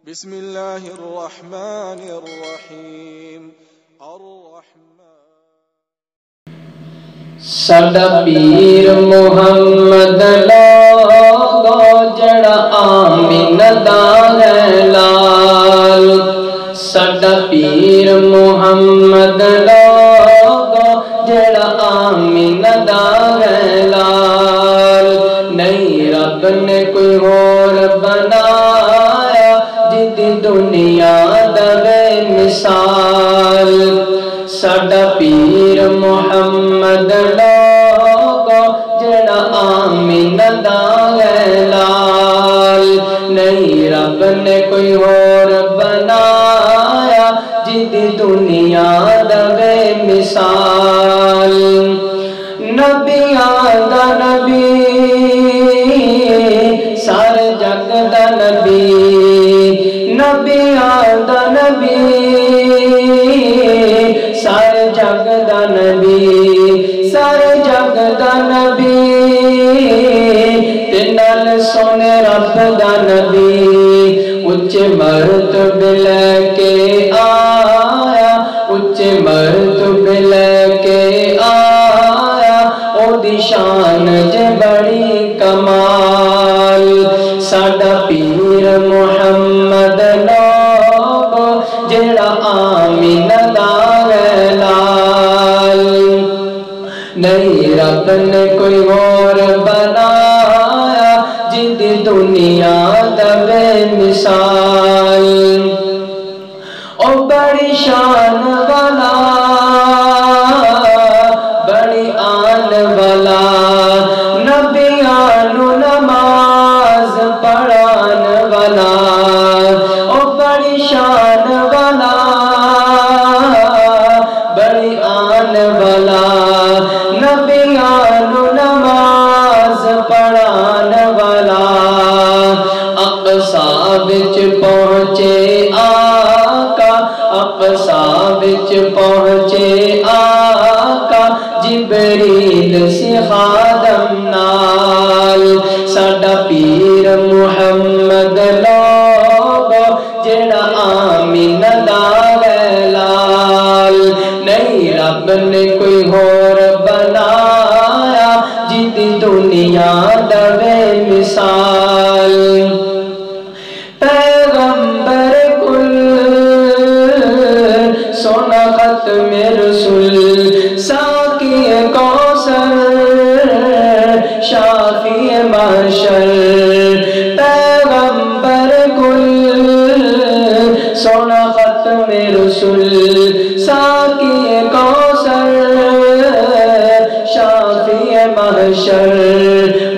بسم اللہ الرحمن الرحیم ساڈا پیر محمد لوگوں جڑا آمنہ دا ہے لال، ساڈا پیر محمد لوگوں جڑا آمنہ دا ہے لال، نہیں رب نے کوئی اور بنایا جدی دنیا دے مثال، ساڈا پیر محمد لوگوں جڑا آمنہ دا ہے لال، نہیں رب نے کوئی اور بنایا جدی دنیا دے مثال، نبیاں دا نبی سارے جگ دا نبی، نبیاں دا نبی سارے جگ دا نبی، سارے جگ دا نبی، تے نال سونے رب دا نبی، اونچے مرتبے لے کے آیا، اونچے مرتبے لے کے آیا، او دی شان جے بڑی کمال، ساڈا پیر محمد لوگوں جڑا آمنہ دا ہے لال، نہیں رب نے کوئی اور بنایا جدی دنیا دے مثال، او بڑی شان والا بڑی آن والا، نبیاں نو نماز پڑھان والا، او بڑی شان والا بڑی آن والا، نبیاں نو نماز پڑھان والا، اقصی وچ پہنچے آقا، اقصی وچ پہنچے آقا، جبریل سی خادم نال، ساڈا پیر محمد لوگوں جڑا آمنہ دا ہے لال، نہیں رب نے کوئی اور بنایا جدی دنیا دے مثال، پیغمبر کل سونا ختم رسول، ساقی کوثر شافی محشر، پیغمبر کل سونا ختم رسول، ساقی کوثر شافی محشر،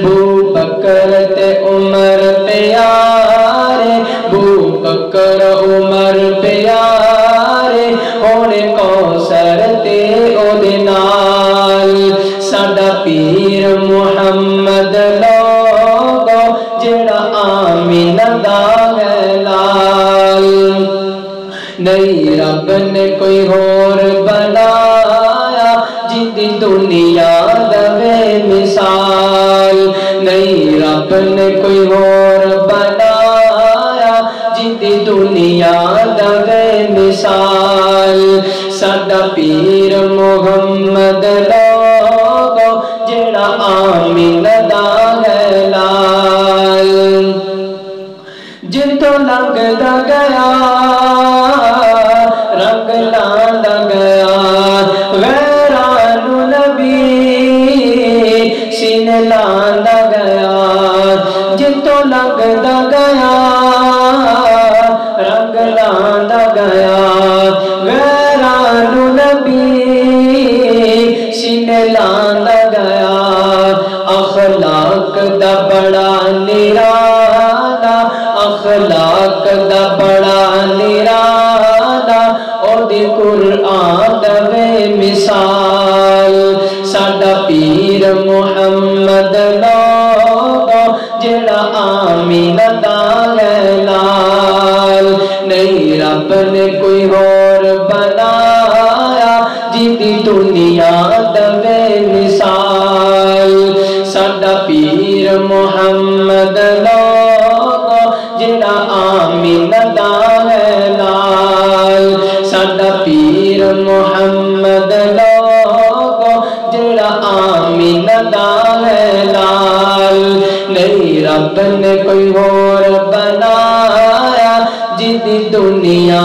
بو بکر تے عمر پیارے، بو بکر عمر پیارے، ہونے کوثر تے او دے نال، ساڈا پیر محمد لوگوں جڑا آمنہ دا ہے لال، نہیں رب نے کوئی اور بنایا جدی دنیا دے مثال، نہیں رب نے کوئی اور بنایا جدی دنیا دے مثال، ساڈا پیر محمد لوگوں جڑا آمنہ دا ہے لال، جتوں لنگدا گیا رنگ لاندا گیا، غیران نبی سینے لاندا گیا، جتوں لنگدا گیا رنگ لاندا گیا، غیران نبی سینے لاندا گیا، اخلاق دا بڑا نرالا، اخلاق دا بڑا نرالا، او دی قرآن دے مثال، ساڈا پیر محمد لوگوں جڑا آمنہ دا ہے لال، نہیں رب نے کوئی اور بنایا جدی دنیا دے مثال، ساڈا پیر محمد لوگوں جڑا آمنہ دا ہے لال ساڈا پیر محمد لوگوں جیڑا آمنہ دا ہے لال نہیں رب نے کوئی اور بنایا جدی دنیا